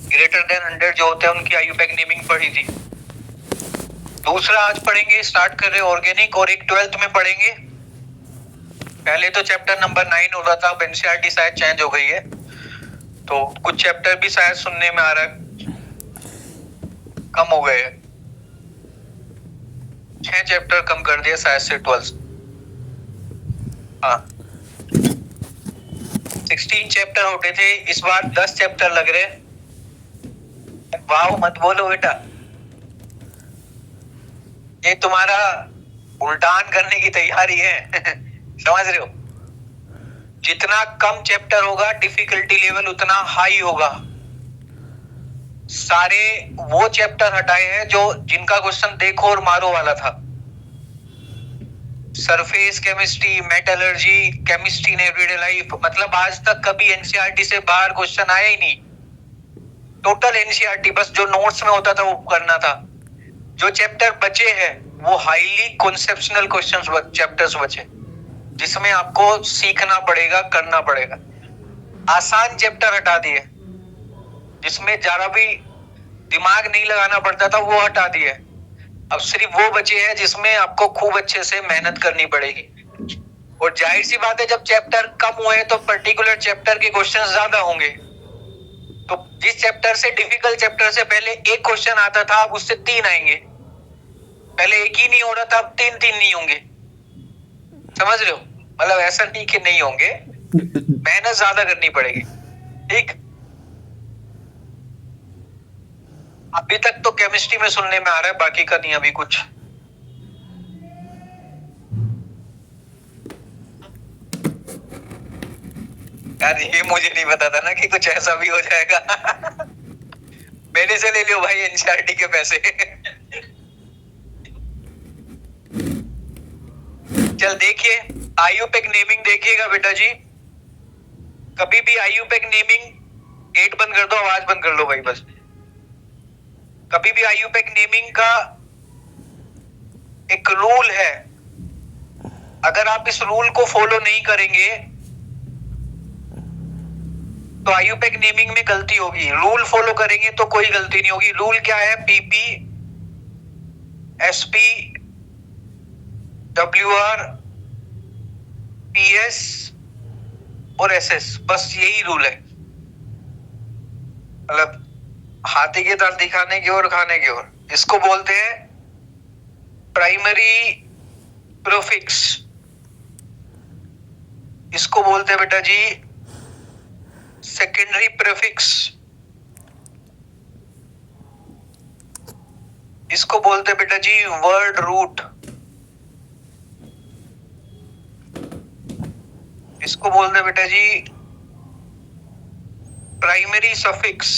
Greater than 100 जो होते हैं उनकी आईयूपैक नेमिंग पढ़ी थी। दूसरा आज पढ़ेंगे, स्टार्ट कर रहे ऑर्गेनिक, और एक 12th में पढ़ेंगे। पहले तो चैप्टर नंबर 9 हो रहा था, अब एनसीईआरटी शायद चेंज हो गई है, तो कुछ चैप्टर भी शायद सुनने में आ रहा है कम हो गए हैं। 6 चैप्टर कम कर दिया शायद से 12th। हाँ, 16 चैप्टर होते थे, इस बार 10 चैप्टर लग रहे। वाह मत बोलो बेटा, ये तुम्हारा उल्टान करने की तैयारी है। समझ रहे हो? जितना कम चैप्टर होगा डिफिकल्टी लेवल उतना हाई होगा। सारे वो चैप्टर हटाए हैं जो जिनका क्वेश्चन देखो और मारो वाला था। Surface chemistry, metallurgy, chemistry in everyday life, मतलब आज तक कभी एनसीईआरटी से बाहर क्वेश्चन आया ही नहीं। टोटल एनसीईआरटी, बस जो नोट्स में होता था वो करना था। जो चैप्टर बचे हैं वो हाईली कॉन्सेप्शनल क्वेश्चंस चैप्टर्स बचे, जिसमें आपको सीखना पड़ेगा, करना पड़ेगा। आसान चैप्टर हटा दिए, जिसमें ज्यादा भी दिमाग नहीं लगाना पड़ता था, वो हटा दिए। अब सिर्फ वो बचे हैं जिसमें आपको खूब अच्छे से मेहनत करनी पड़ेगी। और जाहिर सी बात है, जब चैप्टर कम हुए तो पर्टिकुलर चैप्टर के क्वेश्चन ज्यादा होंगे। तो जिस चैप्टर से डिफिकल्ट चैप्टर से पहले एक क्वेश्चन आता था, अब उससे 3 आएंगे। पहले एक ही नहीं हो रहा था, अब 3 नहीं होंगे। समझ रहे हो? मतलब ऐसा नहीं कि नहीं होंगे, मेहनत ज्यादा करनी पड़ेगी। ठीक, अभी तक तो केमिस्ट्री में सुनने में आ रहा है, बाकी का नहीं अभी कुछ। यार ये मुझे नहीं पता था ना कि कुछ ऐसा भी हो जाएगा। मेरे से ले लियो भाई एनसीईआरटी के पैसे। चल देखिए, आईयूपैक नेमिंग देखिएगा बेटा जी। कभी भी आईयूपैक नेमिंग, गेट बंद कर दो, आवाज बंद कर लो भाई बस। कभी भी आईयूपैक नेमिंग का एक रूल है, अगर आप इस रूल को फॉलो नहीं करेंगे तो आईयूपैक नेमिंग में गलती होगी। रूल फॉलो करेंगे तो कोई गलती नहीं होगी। रूल क्या है? पीपी, एसपी, डब्ल्यूआर, पीएस और एसएस, बस यही रूल है। मतलब हाथी के दांत दिखाने की और खाने की ओर। इसको बोलते हैं प्राइमरी प्रीफिक्स, इसको बोलते हैं बेटा जी सेकेंडरी प्रीफिक्स, इसको बोलते हैं बेटा जी वर्ड रूट, इसको बोलते हैं बेटा जी प्राइमरी सफिक्स।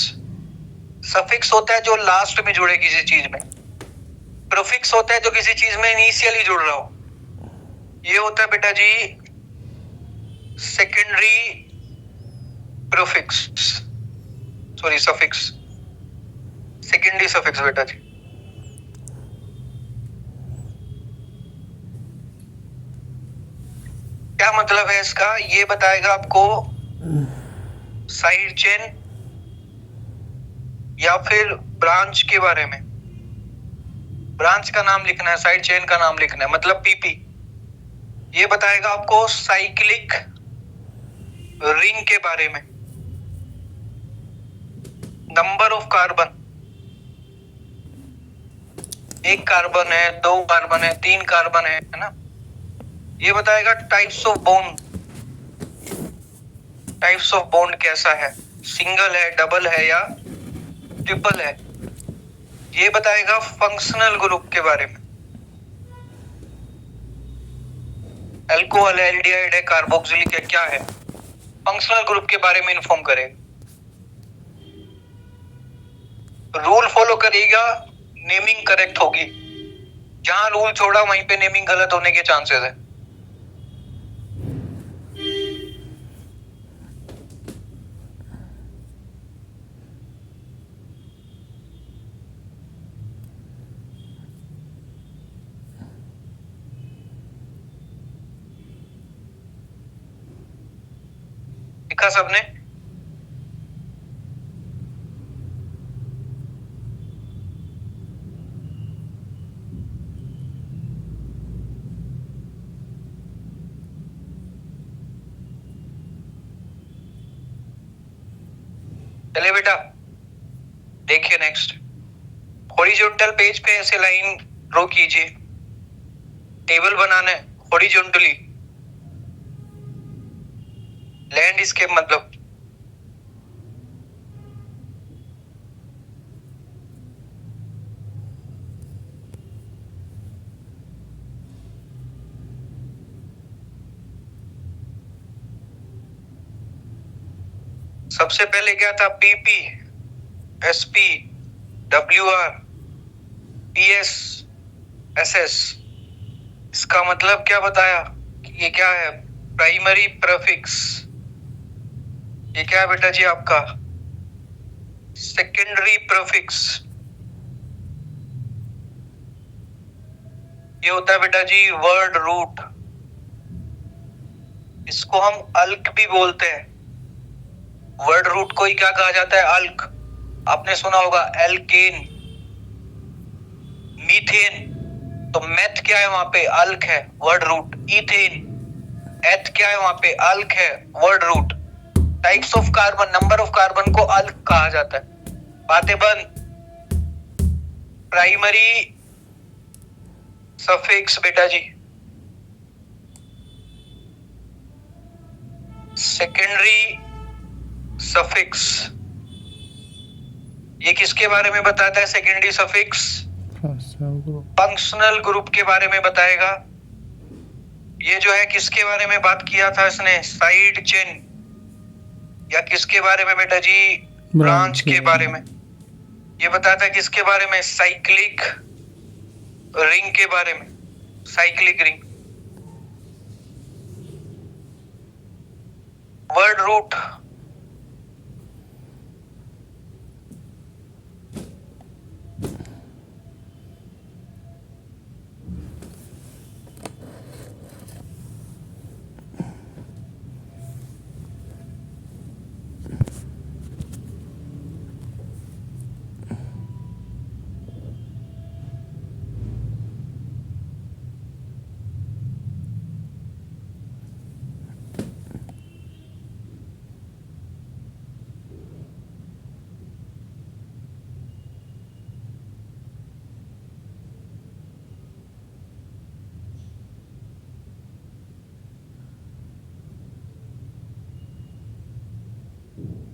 सफिक्स होता है जो लास्ट में जुड़े किसी चीज में, प्रीफिक्स होता है जो किसी चीज में इनिशियली जुड़ रहा हो। ये होता है बेटा जी secondary prefix, sorry suffix, secondary suffix बेटा जी। क्या मतलब है इसका? ये बताएगा आपको साइड चेन या फिर ब्रांच के बारे में। ब्रांच का नाम लिखना है, साइड चेन का नाम लिखना है, मतलब पीपी। ये बताएगा आपको साइक्लिक रिंग के बारे में, नंबर ऑफ कार्बन, 1 कार्बन है, 2 कार्बन है, 3 कार्बन है ना। ये बताएगा types of bond, types of bond कैसा है, सिंगल है, डबल है या ट्रिपल है। ये बताएगा फंक्शनल ग्रुप के बारे में, अल्कोहल है, एल्डिहाइड है, कार्बोक्सिलिक है, क्या है। फंक्शनल ग्रुप के बारे में इन्फॉर्म करेगा। रूल फॉलो करेगा, नेमिंग करेक्ट होगी। जहां रूल छोड़ा वहीं पे नेमिंग गलत होने के चांसेस है। लिखा सबने? चले बेटा, देखिए नेक्स्ट। हॉरिजॉन्टल पेज पे ऐसे लाइन ड्रॉ कीजिए। टेबल बनाना है हॉरिजॉन्टली, लैंडस्केप मतलब। सबसे पहले क्या था? PP, SP, WR, PS, SS. इसका मतलब क्या बताया कि ये क्या है? Primary prefix. ये क्या है बेटा जी आपका? Secondary prefix. ये होता है बेटा जी वर्ड रूट। इसको हम अल्क भी बोलते हैं। वर्ड रूट को ही क्या कहा जाता है? अल्क। आपने सुना होगा एल्केन, मीथेन। तो मेथ क्या है वहां पे? अल्क है, वर्ड रूट। इथेन, एथ क्या है वहां पे? अल्क है, word root. Types of carbon, number of carbon को अल्क कहा जाता है। बातें बंद। प्राइमरी सफिक्स बेटा जी, सेकेंडरी सफिक्स। ये किसके बारे में बताता है? सेकेंडरी सफिक्स फंक्शनल ग्रुप के बारे में बताएगा। ये जो है किसके बारे में बात किया था इसने? Side chain. या किसके बारे में बेटा जी? ब्रांच के बारे में। ये बताता है किसके बारे में? साइक्लिक रिंग के बारे में। Cyclic ring. वर्ड रूट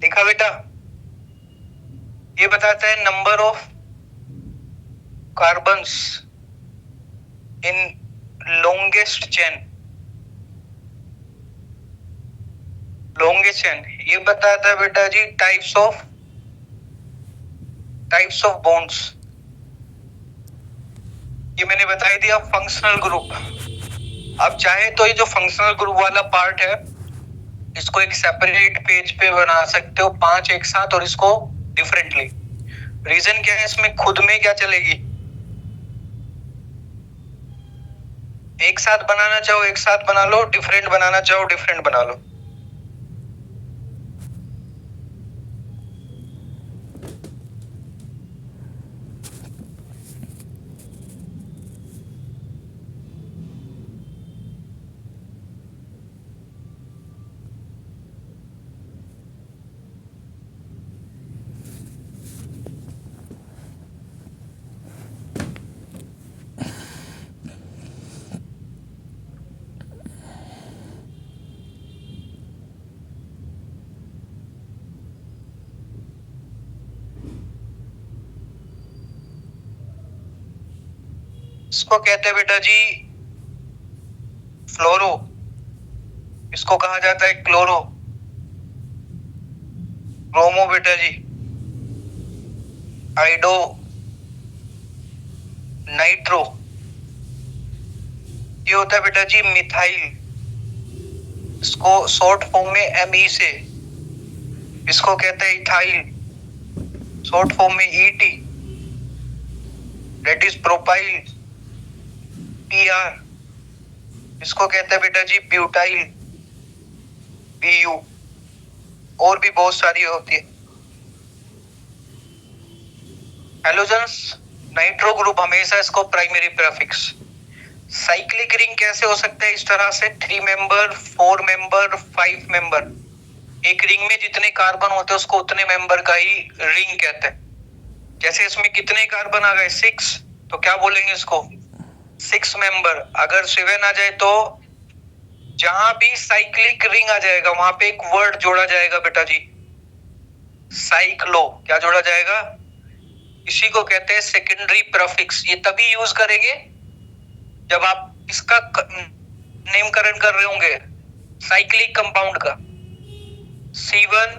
देखा बेटा? ये बताता है number of carbons in longest chain. Longest chain. ये बताता है बेटा जी टाइप्स ऑफ बॉन्ड्स। ये मैंने बताई दिया फंक्शनल ग्रुप। अब चाहे तो ये जो फंक्शनल ग्रुप वाला पार्ट है इसको एक सेपरेट पेज पे बना सकते हो 5 एक साथ, और इसको डिफरेंटली। रीजन क्या है? इसमें खुद में क्या चलेगी? एक साथ बनाना चाहो एक साथ बना लो, डिफरेंट बनाना चाहो डिफरेंट बना लो। इसको कहते हैं बेटा जी फ्लोरो। इसको कहा जाता है क्लोरो। ब्रोमो बेटा जी, आइडो, नाइट्रो। ये होता है बेटा जी मिथाइल। इसको शॉर्ट फॉर्म में एमई से। इसको कहते हैं इथाइल, शॉर्ट फॉर्म में ET. That is propyl, PR. इसको कहते हैं बेटा जी ब्यूटाइल, बीयू। और भी बहुत सारी होती है। हैलोजन्स नाइट्रो ग्रुप हमेशा इसको प्राइमरी प्रीफिक्स। साइक्लिक रिंग कैसे हो सकता है इस तरह से? 3 मेंबर, 4 मेंबर, 5 मेंबर। एक रिंग में जितने कार्बन होते हैं उसको उतने मेंबर का ही रिंग कहते हैं। जैसे इसमें कितने कार्बन आ गए 6, तो क्या बोलेंगे इसको 6 मेंबर। अगर 7 आ जाए तो जहां भी साइक्लिक रिंग आ जाएगा वहां पे एक वर्ड जोड़ा जाएगा बेटा जी, साइक्लो। क्या जोड़ा जाएगा? इसी को कहते हैं सेकेंडरी प्रीफिक्स। ये तभी यूज करेंगे जब आप इसका नामकरण कर रहे होंगे साइक्लिक कंपाउंड का। C1,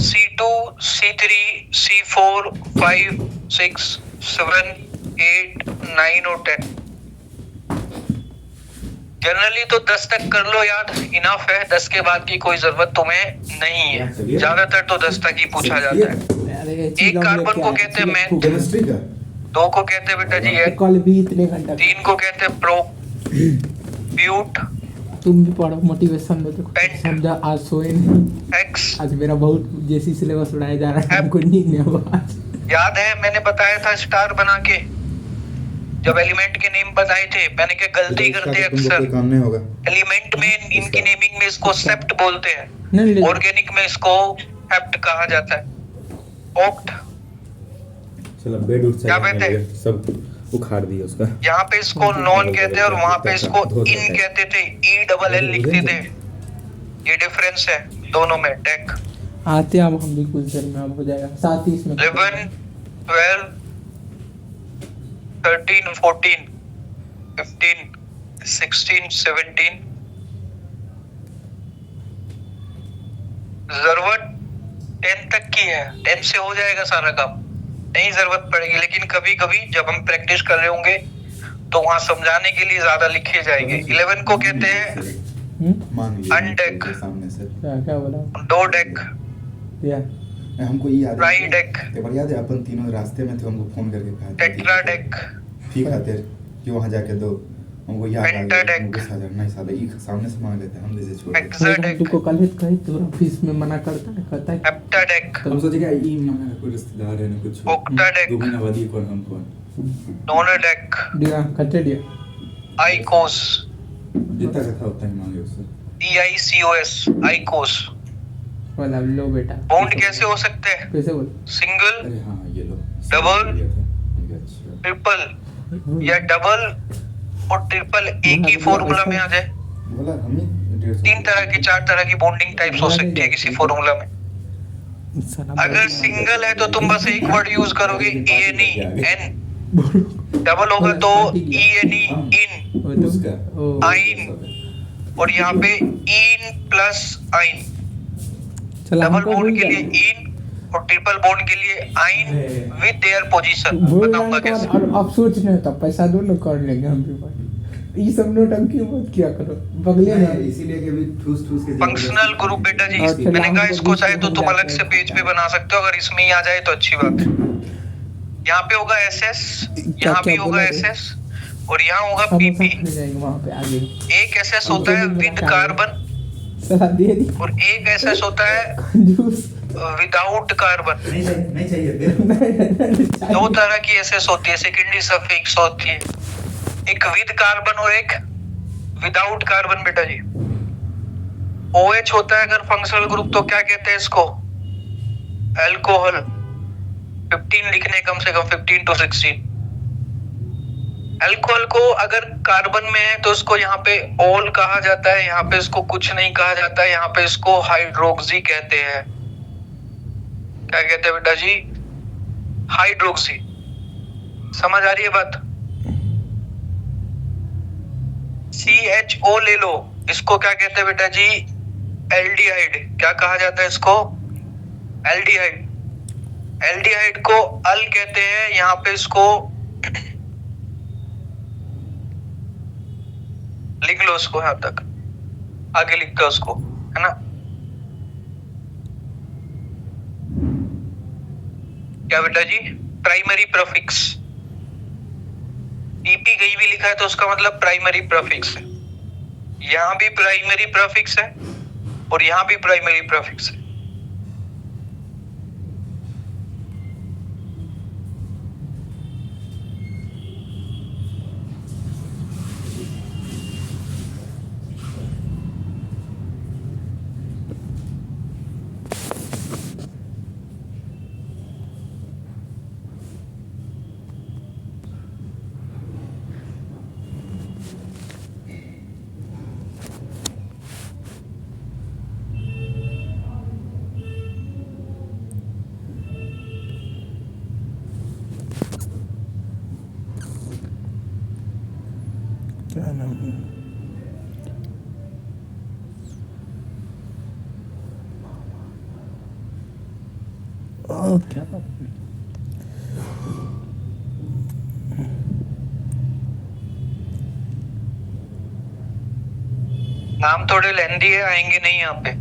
C2, C3, C4, 5, 6, 7, 8, 9 और 10। जनरली तो 10 तक कर लो याद, इनफ है। 10 के बाद की कोई जरूरत तुम्हें नहीं है, ज्यादातर तो 10 तक ही पूछा जाता है। एक कार्बन को कहते हैं मेथ, 2 को कहते हैं बेटा जी है, 3 को कहते हैं प्रो ब्यूट। तुम भी पढ़ो, मोटिवेशन दो। समझा आज सोए नहीं, एक्स। आज मेरा बहुत जैसी सिलेबस पढ़ाया जा रहा है, हमको नींद नहीं हुआ आज। याद है मैंने बताया था स्टार बना के, जब एलिमेंट के नेम बताए थे। मैंने क्या गलती करते हैं अक्सर, एलिमेंट में इनकी नेमिंग में इसको सेप्ट बोलते हैं, ऑर्गेनिक में इसको हेप्ट कहा जाता है। ऑक्ट क्या कहते हैं, सब उखाड़ दिया उसका। यहाँ पे इसको नॉन कहते हैं और वहां पे इसको इन कहते थे, ELL लिखते थे। ये डिफरेंस है दोनों में। डेक आते हैं अब हम भी कुछ देर में, अब हो जाएगा 7:30 में। 11, 12, 13, 14, 15, 16, 17। जरूरत 10 तक की है, 10 से हो जाएगा सारा काम, नहीं जरूरत पड़ेगी। लेकिन कभी कभी जब हम प्रैक्टिस कर रहे होंगे तो वहां समझाने के लिए ज्यादा लिखे जाएंगे। 11 को कहते हैं अनडेक, क्या बोला, 2 डेक, हमको ये याद है, ट्राई डेक, याद है अपन तीनों रास्ते में थे, हमको फोन करके कहा टेट्रा डेक, ठीक है तेरे कि वहां जाके दो, हमको याद आ पेंटा गया। डेक, हमको साझा नहीं सादा एक सामने से मांग लेते हैं, हम जैसे छोड़ हेक्सा डेक, तुमको कल ही कही तो फीस में मना करता है, कहता है हेप्टा डेक, हम सोचे क्या ये मांगा कोई रिश्तेदार है ना कुछ, ओक्टा डेक, 2 महीना बाद ही कौन हम कौन डोनर डेक, दिया कटे दिया आइकोस, जितना का था उतना ही मांगे उससे। EICOS, आइकोस। बोला लो बेटा। बॉन्ड कैसे हो सकते हैं? कैसे बोल, सिंगल, अरे हाँ ये लो डबल, अच्छा ट्रिपल या डबल और ट्रिपल एक ही फॉर्मूला में आ जाए। बोला हमें 150 3 तरह की 4 तरह की बॉन्डिंग टाइप्स हो सकती है किसी फॉर्मूला में। अगर सिंगल है तो तुम बस एक वर्ड यूज करोगे ENE, N। डबल होगा तो ENE, इन, उसका आइन। और यहाँ पे इन प्लस आइन। डबल बॉन्ड के लिए इन और ट्रिपल बॉन्ड के लिए आइन विद देयर पोजीशन। बताऊंगा कैसे। अब सोच रहे हो तब पैसा दो ना कर लेंगे हम भी। ये सब नोटंकी मत किया करो, बगले में इसीलिए कि अभी ठूस ठूस के फंक्शनल ग्रुप बेटा जी, मैंने कहा इसको चाहे तो तुम अलग से पेज पे बना सकते हो, अगर इसमें ही आ जाए तो अच्छी बात है। यहाँ पे होगा SS, यहाँ भी होगा SS और यहाँ होगा PP। वहाँ पे आगे एक SS होता है विद कार्बन और एक SS होता है विदाउट कार्बन। नहीं चाहिए 2 तरह की SS होती है, सेकेंडरी सफिक्स होती है, एक विद कार्बन और एक विदाउट कार्बन बेटा जी। OH होता है अगर फंक्शनल ग्रुप, तो क्या कहते हैं इसको, अल्कोहल। 15 लिखने कम से कम 15 to 16। अल्कोहल को अगर कार्बन में है तो इसको यहाँ पे ऑल कहा जाता है, यहाँ पे इसको कुछ नहीं कहा जाता है, यहाँ पे इसको हाइड्रोक्सी कहते हैं। क्या कहते हैं बेटा जी, हाइड्रोक्सी। समझ आ रही है बात? CHO ले लो, इसको क्या कहते हैं बेटा जी, एल्डिहाइड। क्या कहा जाता है इसको, एल्डिहाइड। एल्डिहाइड को अल कहते हैं, यहाँ पे इसको लिख लो, उसको यहां तक आगे लिख दो उसको, है ना। क्या बेटा जी, प्राइमरी प्रीफिक्स। PP कहीं भी लिखा है तो उसका मतलब प्राइमरी प्रीफिक्स है। यहां भी प्राइमरी प्रीफिक्स है और यहां भी प्राइमरी प्रीफिक्स है। क्या नाम थोड़े लेंदी है, आएंगे नहीं यहाँ पे।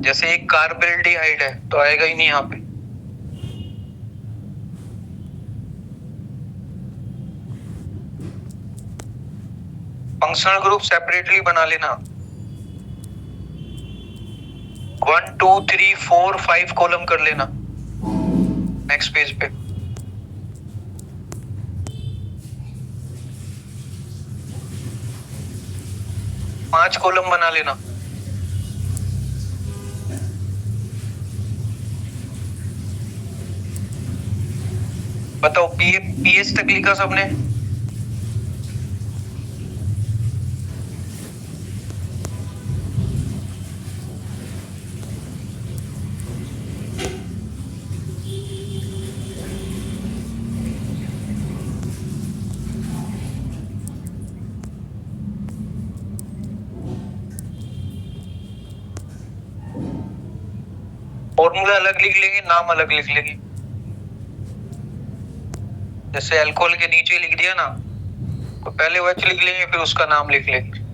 जैसे एक कार्बेल्डिहाइड है तो आएगा ही नहीं यहाँ पे। फंक्शनल ग्रुप सेपरेटली बना लेना। 1 2 3 4 5 कॉलम कर लेना नेक्स्ट पेज पे। पांच कॉलम बना लेना। बताओ पीएस तक लिखा सबने? फॉर्मूला अलग लिख लेंगे, नाम अलग लिख लेंगे। जैसे अल्कोहल के नीचे लिख दिया ना, तो पहले वो लिख लेंगे, फिर उसका नाम लिख लेंगे।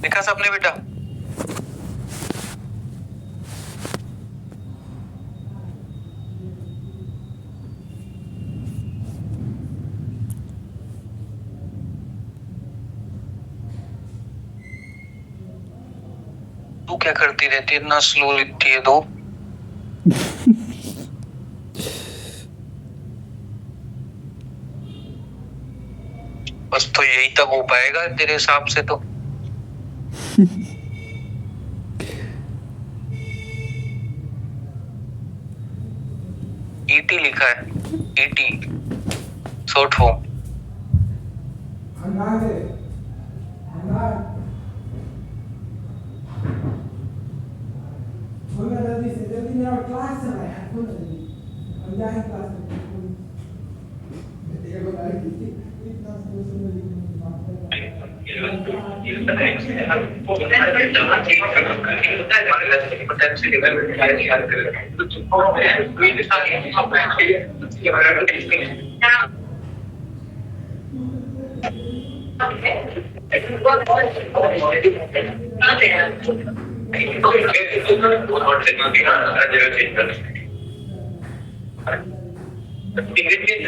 लिखा सबने बेटा? तू क्या करती रहती है, इतना स्लो लिखती है तो? बस तो यही तक हो पाएगा तेरे हिसाब से तो। ईटी लिखा है, ईटी शॉर्ट फॉर्म।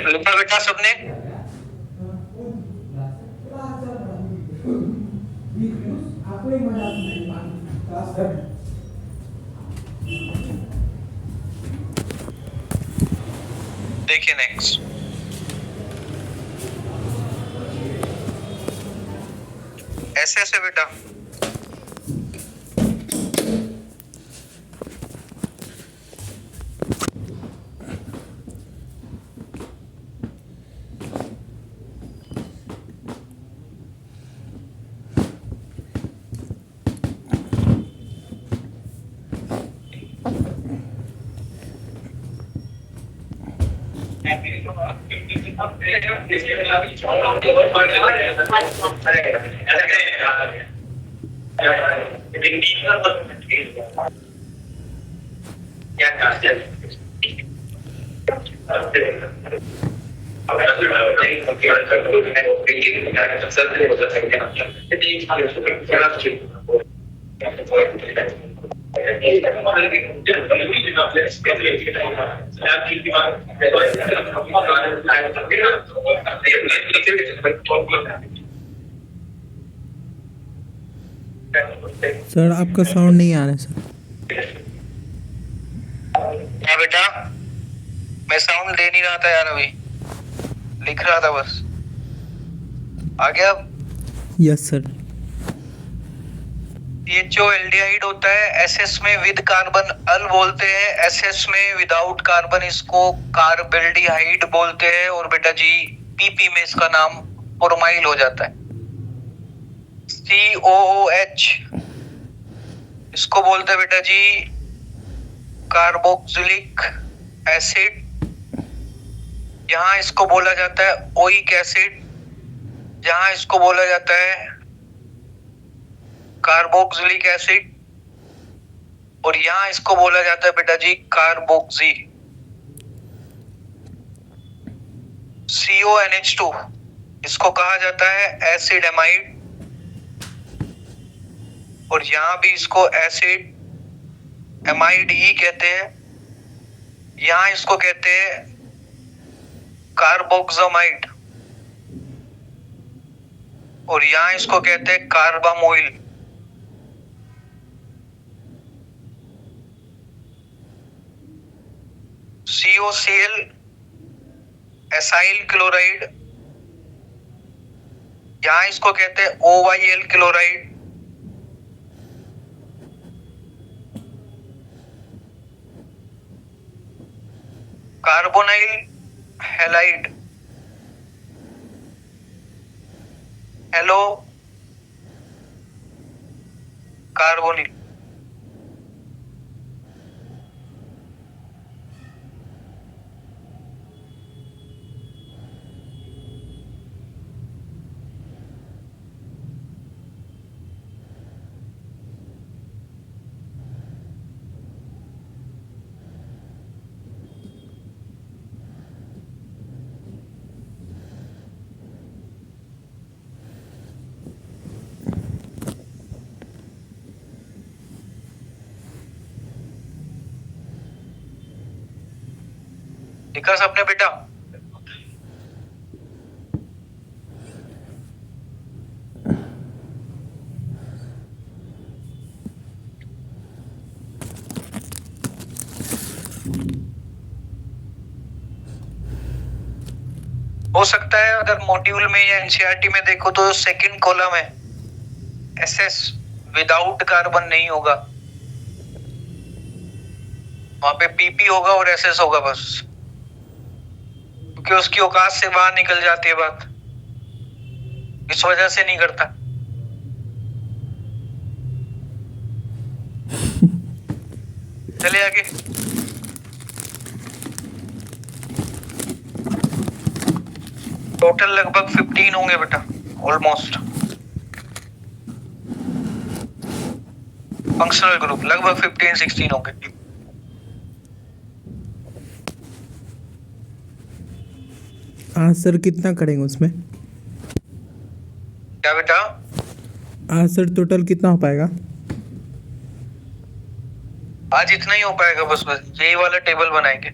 लिखा बेटा सबने? देखिए नेक्स्ट। ऐसे ऐसे बेटा। सर आपका साउंड नहीं आ रहा है सर। हाँ बेटा, मैं साउंड दे नहीं रहा था यार, अभी लिख रहा था बस। आ गया? Yes sir. ये जो एल्डिहाइड होता है, एसएस में विद कार्बन अल बोलते हैं, एसएस में विदाउट कार्बन इसको कार्बेल्डिहाइड बोलते हैं, और बेटा जी पीपी में इसका नाम ब्रोमाइल हो जाता है। COOH इसको बोलते हैं बेटा जी कार्बोक्सिलिक एसिड यहाँ इसको बोला जाता है ओइक एसिड, जहां इसको बोला जाता है कार्बोक्सिलिक एसिड, और यहाँ इसको बोला जाता है बेटा जी कार्बोक्सी। CONH2 इसको कहा जाता है एसिड एमाइड, और यहां भी इसको एसिड एमाइड ही कहते हैं। यहां इसको कहते हैं कार्बोक्सामाइड, और यहां इसको कहते हैं कार्बामोइल। COCl एसाइल क्लोराइड, यहां इसको कहते हैं OYl chloride. Carbonyl halide, hello carbonyl. लिखा सबने बेटा? हो सकता है अगर मॉड्यूल में या एनसीईआरटी में देखो तो सेकंड कॉलम है SS विदाउट कार्बन नहीं होगा, वहां पे PP होगा और SS होगा बस, क्योंकि उसकी औकात से बाहर निकल जाती है बात, इस वजह से नहीं करता। चले आगे। टोटल लगभग 15 होंगे बेटा, ऑलमोस्ट। फंक्शनल ग्रुप लगभग 15-16 होंगे। आंसर कितना करेंगे उसमें? क्या बेटा? आंसर टोटल कितना हो पाएगा? आज इतना ही हो पाएगा, बस यही वाला टेबल बनाएंगे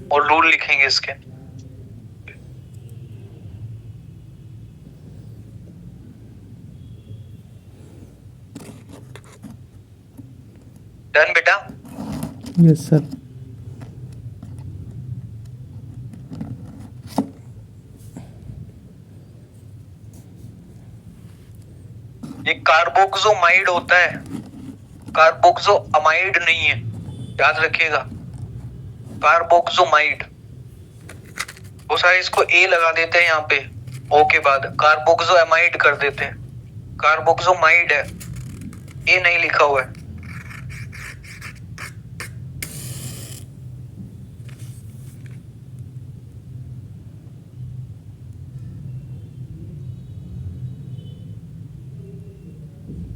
और रूल लिखेंगे इसके। डन बेटा? Yes sir. ये कार्बोक्सोमाइड होता है, कार्बोक्सोअमाइड नहीं है, याद रखिएगा। कार्बोक्सोमाइड, वो सारे इसको ए लगा देते हैं यहाँ पे, ओ के बाद कार्बोक्सोअमाइड कर देते हैं। कार्बोक्सोमाइड है, ए नहीं लिखा हुआ है।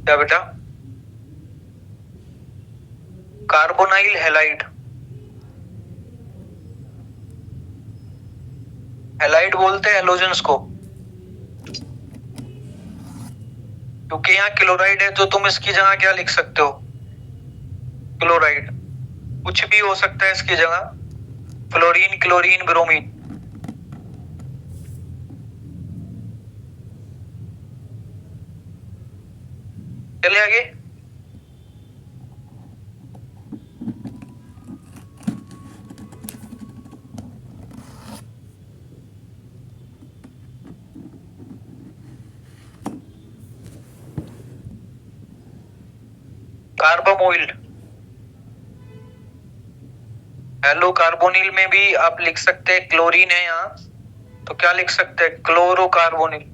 क्या बेटा? कार्बोनाइल हैलाइड, हैलाइड बोलते हैं हैलोजेंस को, क्योंकि यहाँ क्लोराइड है तो तुम इसकी जगह क्या लिख सकते हो? क्लोराइड, कुछ भी हो सकता है इसकी जगह, फ्लोरीन, क्लोरीन, ब्रोमीन। चलिए आगे। कार्बामोइल, हेलो कार्बोनिल में भी आप लिख सकते हैं, क्लोरीन है यहाँ तो क्या लिख सकते हैं? क्लोरोकार्बोनिल।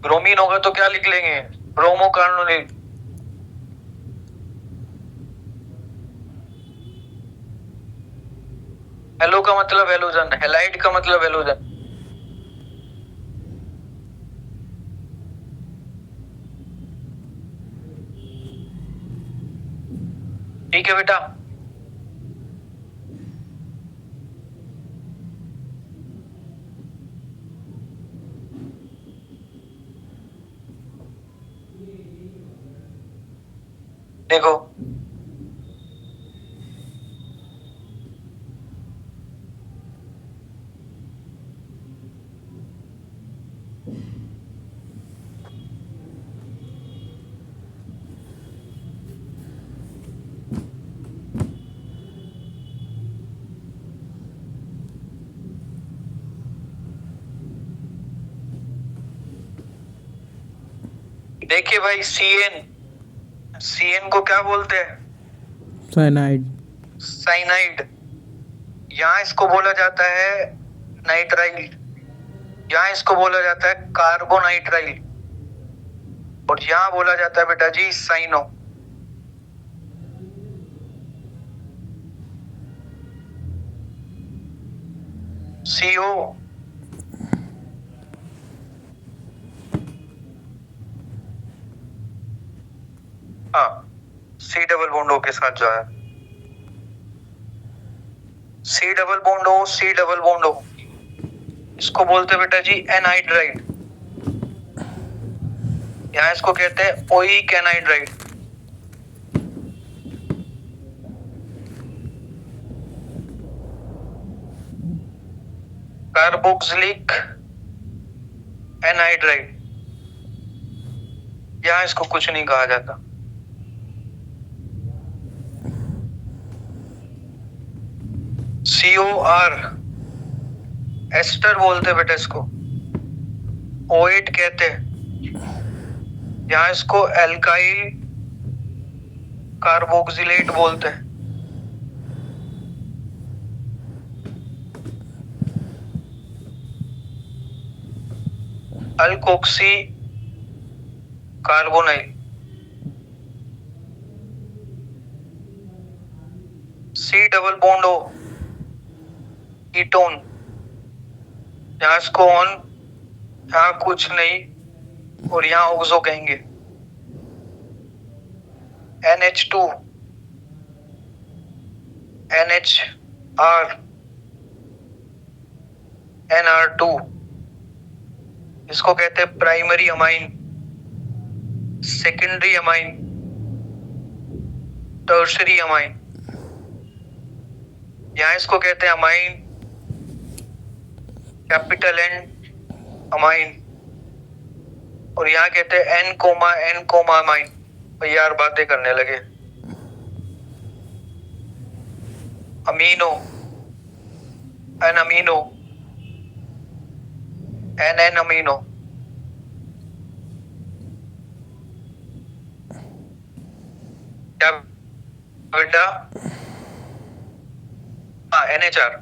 ब्रोमीन होगा तो क्या लिख लेंगे? ब्रोमोकार्बोनिल। हेलो का मतलब हेलोजन, हेलाइड का मतलब हेलोजन। ठीक है बेटा। देखो देखिए भाई, सीएन को क्या बोलते हैं? साइनाइड। साइनाइड। यहाँ इसको बोला जाता है नाइट्राइल, यहाँ इसको बोला जाता है कार्बोनाइट्राइल, और यहाँ बोला जाता है बेटा जी साइनो। CO हाँ, C डबल बॉन्ड O के साथ जो है, C double bond O, C double bond O, इसको बोलते हैं बेटा जी एनहाइड्राइड। यहाँ इसको कहते हैं ओइक एनहाइड्राइड। कार्बोक्सिलिक एनहाइड्राइड, यहाँ इसको कुछ नहीं कहा जाता। COR एस्टर बोलते हैं बेटा इसको, O8 कहते हैं। यहाँ इसको एल्काइल कार्बोक्सिलेट बोलते हैं। Alkoxy carbonyl, C double bond O ketone, यहाँ इसको ऑन, यहाँ कुछ नहीं, और यहाँ ऑक्सो कहेंगे। NH2 NHR NR2, इसको कहते हैं primary amine, secondary amine, tertiary amine. यहाँ इसको कहते हैं अमाइन, कैपिटल N अमाइन, और यहाँ कहते हैं N कोमा अमाइन। भैया यार बातें करने लगे। Amino, N amino, NN amino. क्या बेटा? हाँ, NHR।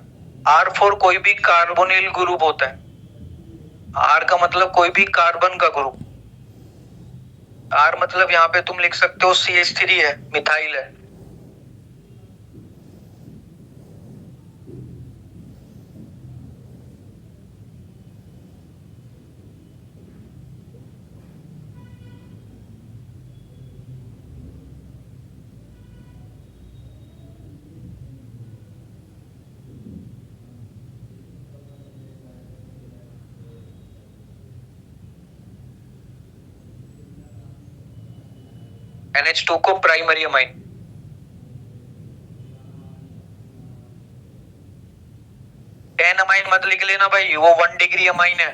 R4 कोई भी कार्बोनिल ग्रुप होता है। R का मतलब कोई भी कार्बन का ग्रुप। R मतलब यहाँ पे तुम लिख सकते हो CH3 है, मिथाइल है। NH2 को प्राइमरी अमाइन। टेन अमाइन मत लिख लेना भाई, वो 1 डिग्री अमाइन है,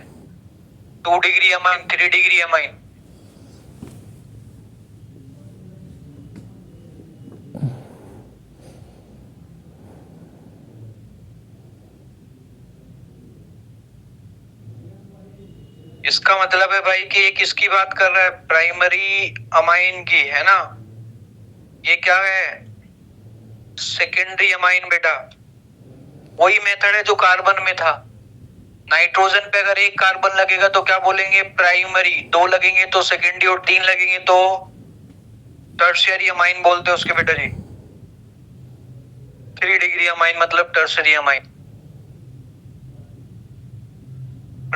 2 डिग्री अमाइन, 3 डिग्री अमाइन। इसका मतलब है भाई कि ये किसकी बात कर रहा है? प्राइमरी अमाइन की, है ना? ये क्या है? सेकेंडरी अमाइन बेटा। वही मेथड है जो कार्बन में था। नाइट्रोजन पे अगर एक कार्बन लगेगा तो क्या बोलेंगे? प्राइमरी। 2 लगेंगे तो सेकेंडरी, और 3 लगेंगे तो टर्शियरी अमाइन बोलते हैं उसके बेटा जी। 3 डिग्री अमाइन मतलब टर्शियरी अमाइन।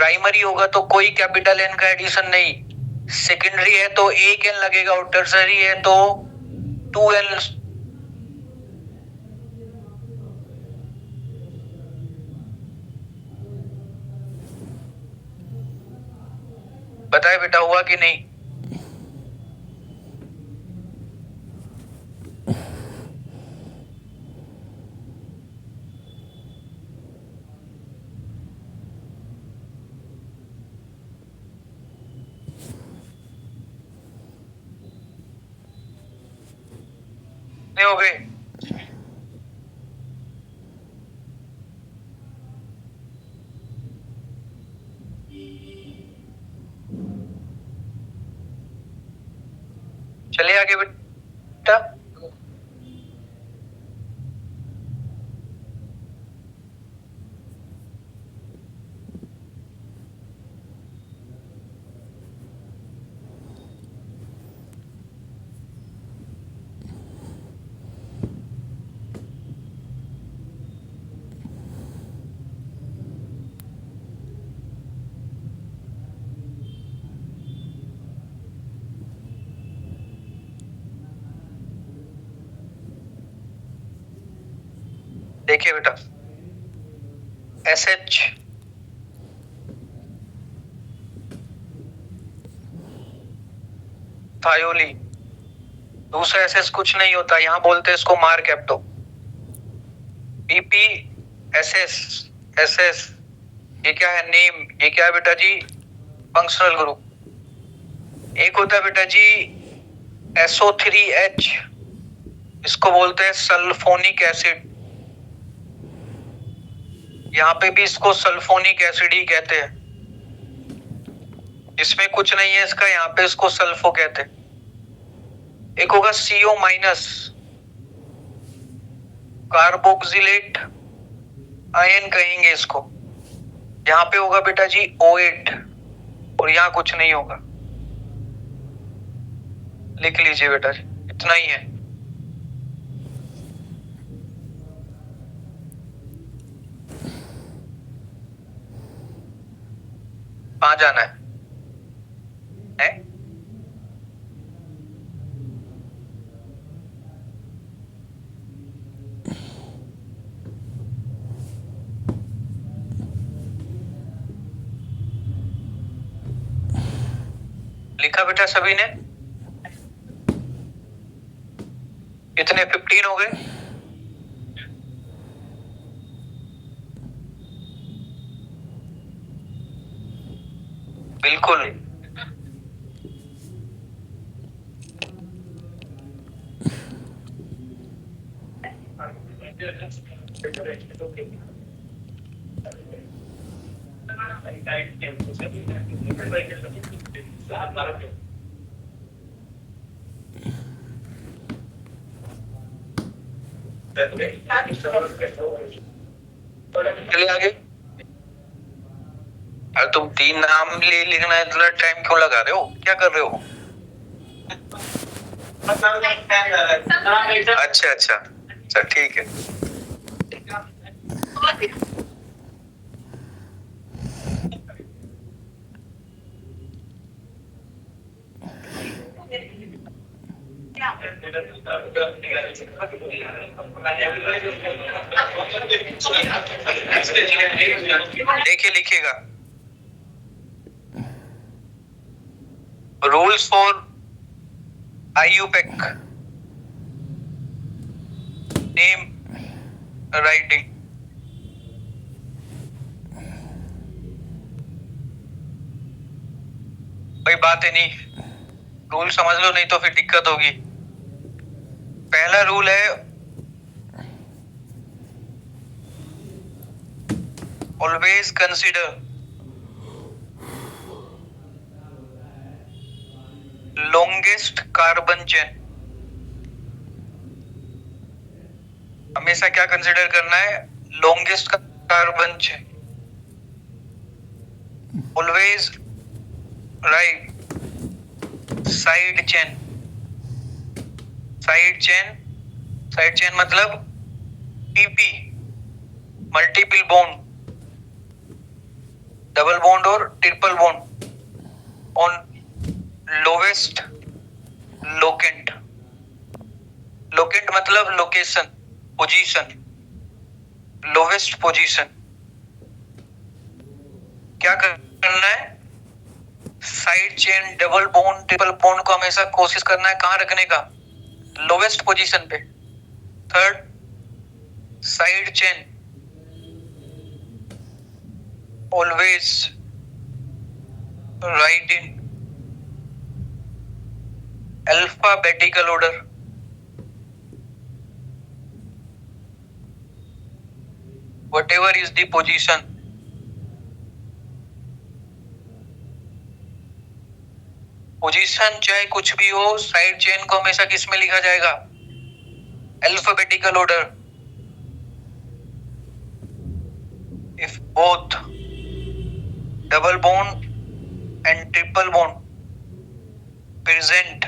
प्राइमरी होगा तो कोई कैपिटल एन का एडिशन नहीं, सेकेंडरी है तो एक एन लगेगा और टर्सरी है तो 2n। बताए बेटा हुआ कि नहीं? नहीं हो गए? चलिए आगे बेटा। देखिए बेटा, SH थायोली, दूसरा SS कुछ नहीं होता, यहां बोलते हैं इसको मार कैप्टो। BP SS ये क्या है? नेम। ये क्या है बेटा जी? Functional group. एक होता है बेटा जी SO3H, इसको बोलते हैं सल्फोनिक एसिड। यहाँ पे भी इसको सल्फोनिक एसिड ही कहते हैं, इसमें कुछ नहीं है इसका, यहाँ पे इसको सल्फो कहते हैं। एक होगा CO माइनस, कार्बोक्सिलेट आयन कहेंगे इसको। यहाँ पे होगा बेटा जी O8 और यहाँ कुछ नहीं होगा। लिख लीजिए बेटा जी, इतना ही है। कहाँ जाना है? लिखा बेटा सभी ने? कितने? 15 हो गए। बिल्कुल। चलिए आगे। अरे तुम 3 नाम लिखना है, इतना टाइम क्यों लगा रहे हो? क्या कर रहे हो? अच्छा ठीक है। देखिए लिखिएगा, rules for IUPAC name writing. भाई बात है नहीं, रूल समझ लो नहीं तो फिर दिक्कत होगी। पहला रूल है always consider longest carbon chain. हमेशा क्या कंसीडर करना है? Longest carbon chain. Always write side chain. Side chain मतलब PP, multiple bond. Double bond और triple bond on lowest locant. Locant मतलब लोकेशन, पोजीशन, लोवेस्ट पोजीशन। क्या करना है? Side chain double bond triple bond को हमेशा कोशिश करना है कहां रखने का? लोवेस्ट पोजीशन पे। Third, side chain always write in alphabetical order। whatever is the position, position चाहे कुछ भी हो, साइड चेन को हमेशा किस में लिखा जाएगा? Alphabetical order. if both double bond and triple bond present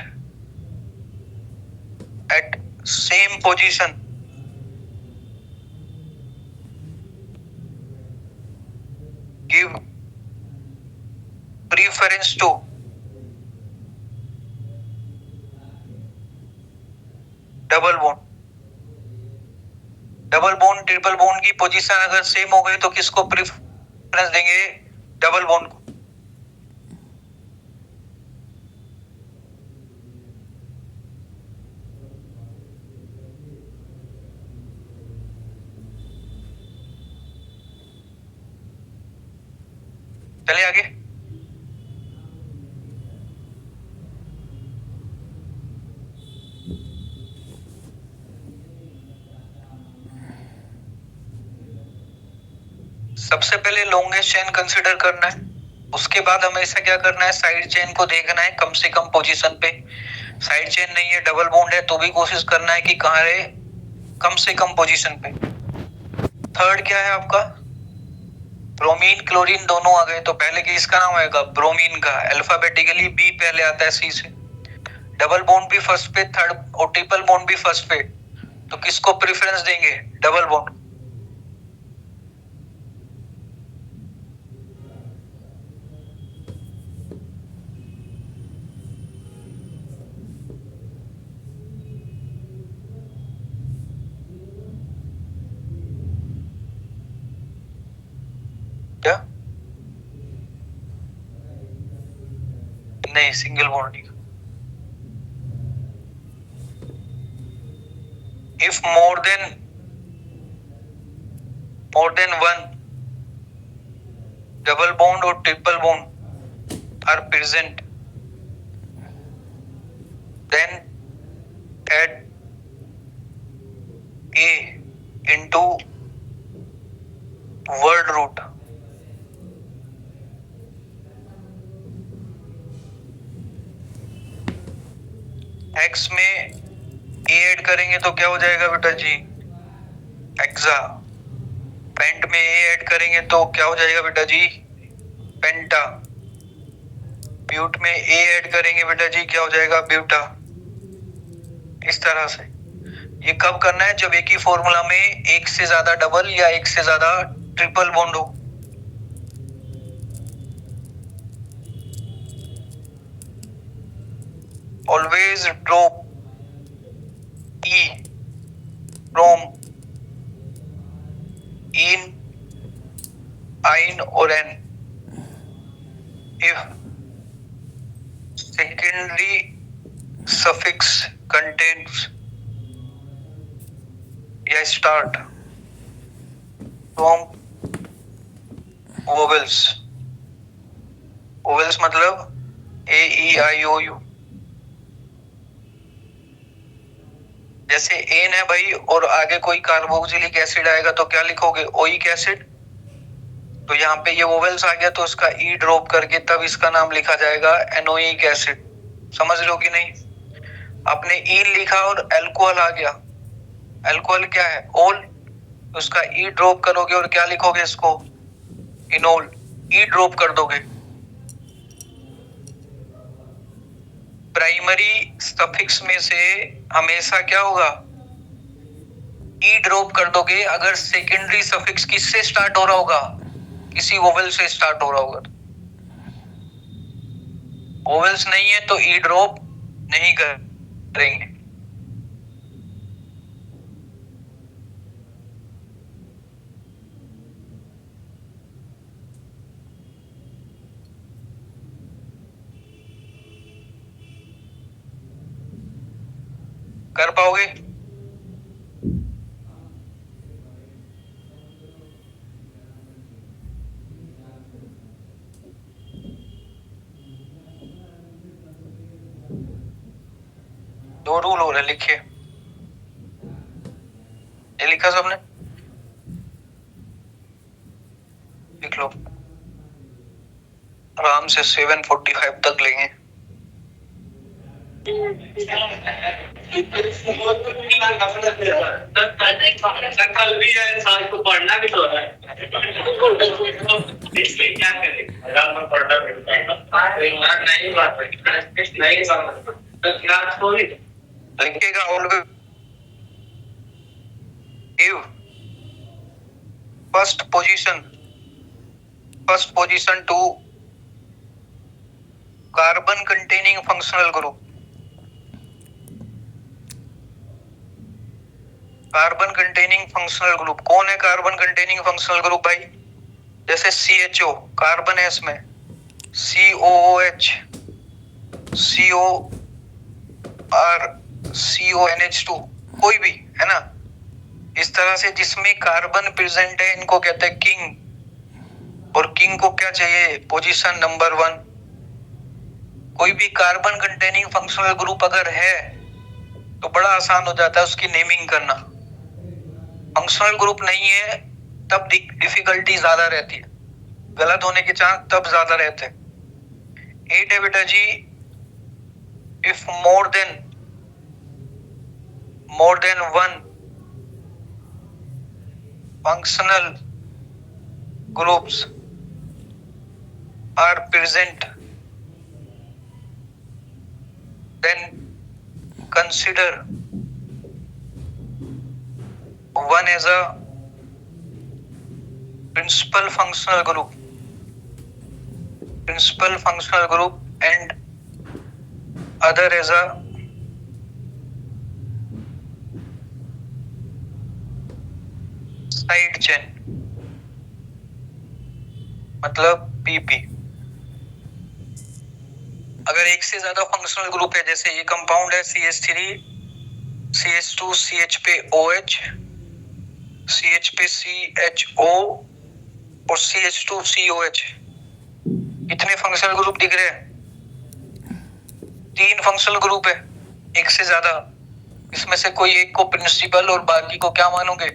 at same position, give preference to double bond. Double bond triple bond की पोजीशन अगर सेम हो गई तो किसको प्रेफरेंस देंगे? डबल बॉन्ड को। चलिए आगे। सबसे पहले लॉन्गेस्ट चेन कंसीडर करना है, उसके बाद हमेशा क्या करना है? साइड चेन को देखना है कम से कम पोजीशन पे। साइड चेन नहीं है, डबल बॉन्ड है, तो भी कोशिश करना है कि कहां रहे? कम से कम पोजीशन पे। थर्ड क्या है आपका? ब्रोमीन क्लोरीन दोनों आ गए, तो पहले किसका नाम आएगा? ब्रोमीन का। अल्फाबेटिकली बी पहले आता है सी से। डबल बॉन्ड भी फर्स्ट पे, थर्ड और ट्रिपल बॉन्ड भी फर्स्ट पे, तो किसको प्रेफरेंस देंगे? Double bond. क्या? नहीं, सिंगल बॉन्ड नहीं। if more than one double bond or triple bond are present, then add A into word root। X में ए ऐड करेंगे तो क्या हो जाएगा बेटा जी? एक्सा। पेंट में ए ऐड करेंगे तो क्या हो जाएगा बेटा जी? पेंटा। ब्यूट में ए ऐड करेंगे बेटा जी, क्या हो जाएगा? ब्यूटा। इस तरह से। ये कब करना है? जब एक ही फॉर्मूला में एक से ज्यादा डबल या एक से ज्यादा ट्रिपल बॉन्ड हो। Always drop E from in, or N if secondary suffix contains या start from vowels। vowels मतलब A E I O U। जैसे एन है भाई और आगे कोई कार्बोक्सिलिक एसिड आएगा तो क्या लिखोगे? Oic acid. तो यहाँ पे ये वोवेल्स आ गया तो इसका ई ड्रॉप करके तब इसका नाम लिखा जाएगा एनोइक एसिड। समझ लो कि नहीं? आपने ईन लिखा और एल्कोहल आ गया। एल्कोहल क्या है? ओल। तो उसका ई ड्रॉप करोगे और क्या लिखोगे? इसको इनोल। ई ड्रॉप कर दोगे। प्राइमरी सफिक्स में से हमेशा क्या होगा? ई ड्रॉप कर दोगे अगर सेकेंडरी सफिक्स किससे स्टार्ट हो रहा होगा? किसी वोवेल से स्टार्ट हो रहा होगा। वोवेल्स नहीं है तो ई ड्रॉप नहीं करेंगे। कर पाओगे? दो रूल हो रहे, लिखे। ये लिखा सबने? लिख लो। आराम से 7:45 तक लेंगे। कल भी है, इंसान को पढ़ना भी तो है। इसमें क्या करें? पढ़ना नहीं बात नहीं लिखेगा always give first position to carbon containing functional group. Carbon containing functional group कौन है? कार्बन कंटेनिंग फंक्शनल ग्रुप भाई, जैसे CHO कार्बन है इसमें, COOH, COR, CONH2, कोई भी है ना, इस तरह से जिसमें कार्बन प्रेजेंट है इनको कहते हैं किंग। और किंग को क्या चाहिए? Position number 1। कोई भी कार्बन कंटेनिंग फंक्शनल ग्रुप अगर है तो बड़ा आसान हो जाता है उसकी नेमिंग करना। फंक्शनल ग्रुप नहीं है तब डिफिकल्टी ज्यादा रहती है, गलत होने के चांस तब ज्यादा रहते हैं। 8 है बेटा जी, if more than one functional groups are present, then consider one as a principal functional group and other as a side chain, मतलब PP। अगर एक से ज्यादा फंक्शनल ग्रुप है, जैसे ये कंपाउंड है CH3 CH2 CH पे OH, CH पे CHO और CH2 COH, कितने फंक्शनल ग्रुप दिख रहे हैं? 3 फंक्शनल ग्रुप है, एक से ज्यादा। इसमें से कोई एक को प्रिंसिपल और बाकी को क्या मानोगे?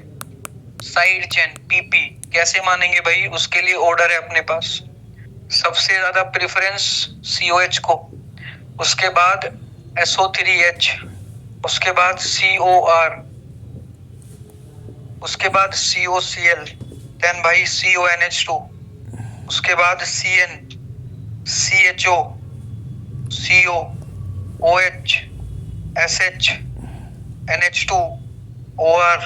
Side chain PP। कैसे मानेंगे भाई? उसके लिए ऑर्डर है अपने पास। सबसे ज्यादा प्रेफरेंस COH को, उसके बाद SO3H, उसके बाद COR, उसके बाद COCl, देन भाई CONH2, उसके बाद CN, CHO, CO, OH, SH, NH2, OR,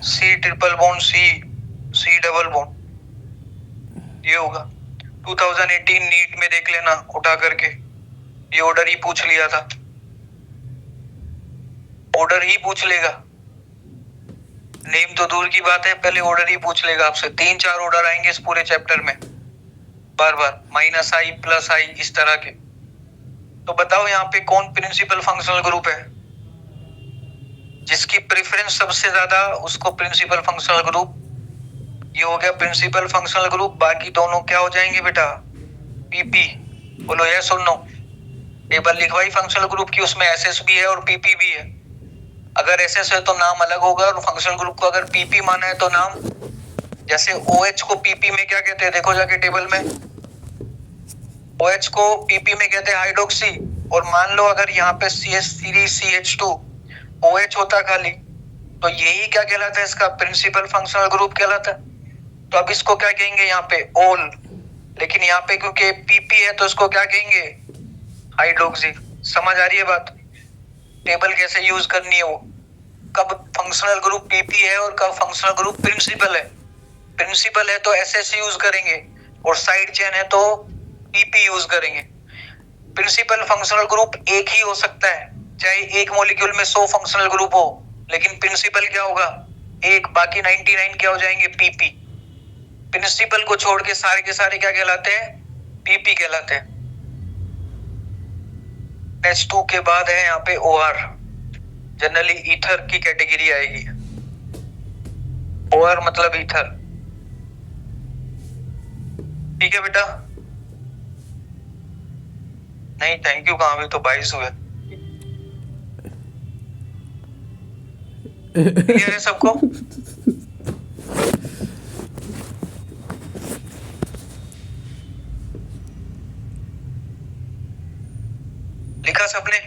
C triple bond C double bond. ये होगा 2018 नीट में, देख लेना उठा करके, ये ऑर्डर ही पूछ लिया था, ऑर्डर ही पूछ लेगा। नेम तो दूर की बात है, पहले ऑर्डर ही पूछ लेगा आपसे। 3-4 ऑर्डर आएंगे इस पूरे चैप्टर में, बार बार -I +I इस तरह के। तो बताओ यहाँ पे कौन प्रिंसिपल फंक्शनल ग्रुप है? जिसकी प्रेफरेंस सबसे ज्यादा उसको प्रिंसिपल फंक्शनल ग्रुप। ये हो गया प्रिंसिपल फंक्शनल ग्रुप। बाकी दोनों क्या हो जाएंगे बेटा? PP। बोलो यस और नो। टेबल लिखवाई फंक्शनल ग्रुप की, उसमें SS भी है और PP भी है। अगर SS है तो नाम अलग होगा, और फंक्शनल ग्रुप को अगर PP माना है तो नाम, जैसे OH को PP में क्या कहते हैं? देखो जाके टेबल में, OH को PP में कहते हैं हाइड्रोक्सी। और मान लो अगर यहाँ पे CH3 CH2 OH होता खाली, तो यही क्या कहलाता है? इसका प्रिंसिपल फंक्शनल ग्रुप कहलाता है। तो अब इसको क्या कहेंगे यहाँ पे? ऑल। लेकिन यहाँ पे क्योंकि PP है तो इसको क्या कहेंगे? हाइड्रोक्सी। समझ आ रही है बात? टेबल कैसे यूज करनी है, वो कब फंक्शनल ग्रुप PP है और कब फंक्शनल ग्रुप प्रिंसिपल है। प्रिंसिपल है तो एसएस यूज करेंगे और साइड चेन है तो पीपी यूज करेंगे। प्रिंसिपल फंक्शनल ग्रुप एक ही हो सकता है, चाहे एक मॉलिक्यूल में 100 फंक्शनल ग्रुप हो, लेकिन प्रिंसिपल क्या होगा एक, बाकी 99 क्या हो जाएंगे पीपी। प्रिंसिपल को छोड़ के सारे क्या कहलाते हैं, पीपी कहलाते हैं। H2 के बाद है यहाँ पे OR, जनरली ईथर की कैटेगरी आएगी। OR मतलब ईथर। ठीक है बेटा, नहीं थैंक यू कहाँ, भी तो 22 हुए। क्लियर है सबको? लिखा सबने?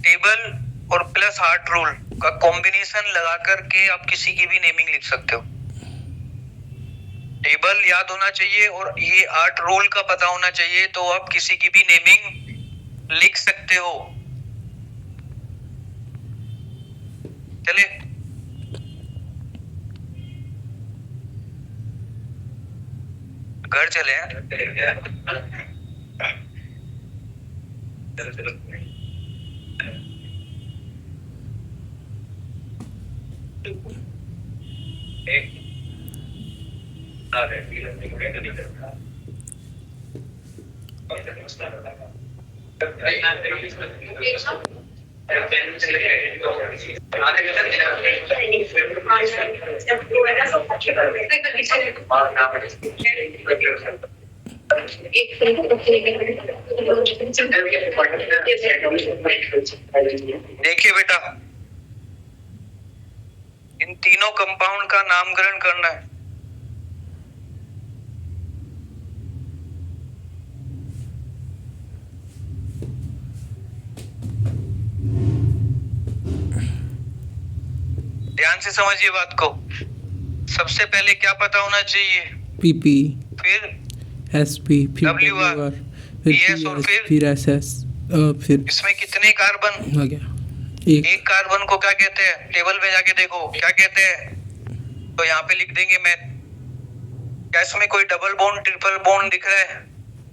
टेबल और प्लस हार्ट रूल का कॉम्बिनेशन लगा करके आप किसी की भी नेमिंग लिख सकते हो। टेबल याद होना चाहिए और ये हार्ट रूल का पता होना चाहिए, तो आप किसी की भी नेमिंग लिख सकते हो। चले घर चले हैं। देखिए बेटा, इन तीनों कंपाउंड का नामकरण करना है। ध्यान से समझिए बात को। सबसे पहले क्या पता होना चाहिए, पीपी, फिर एसपी, फिर WR, फिर PS और फिर एसएस, फिर इसमें कितने कार्बन, हो गया एक कार्बन को क्या कहते हैं, टेबल में जाके देखो क्या कहते हैं, तो यहाँ पे लिख देंगे मैं। क्या इसमें कोई डबल बॉन्ड ट्रिपल बॉन्ड दिख रहा है?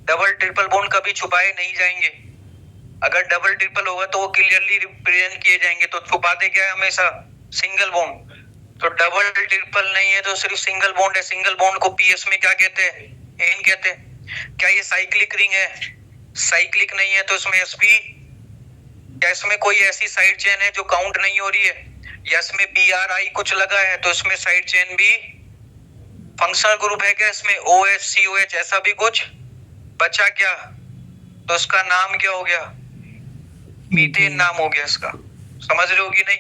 डबल ट्रिपल बॉन्ड कभी छुपाए नहीं जाएंगे। अगर डबल ट्रिपल होगा तो वो क्लियरली रिप्रेजेंट किए जाएंगे, तो छुपाते क्या है हमेशा, सिंगल बॉन्ड। तो डबल ट्रिपल नहीं है तो सिर्फ सिंगल बॉन्ड है। सिंगल बॉन्ड को पीएस में क्या कहते हैं, एन कहते हैं। क्या ये साइक्लिक रिंग है? साइक्लिक नहीं है तो इसमें sp। क्या इसमें कोई ऐसी साइड चेन है जो काउंट नहीं हो रही है, या इसमें BRI कुछ लगा है तो इसमें साइड चेन भी फंक्शनल ग्रुप है क्या इसमें, OH COH ऐसा भी कुछ बचा क्या, तो इसका नाम क्या हो गया, मीथेन नाम हो गया इसका। समझ रहे हो कि नहीं?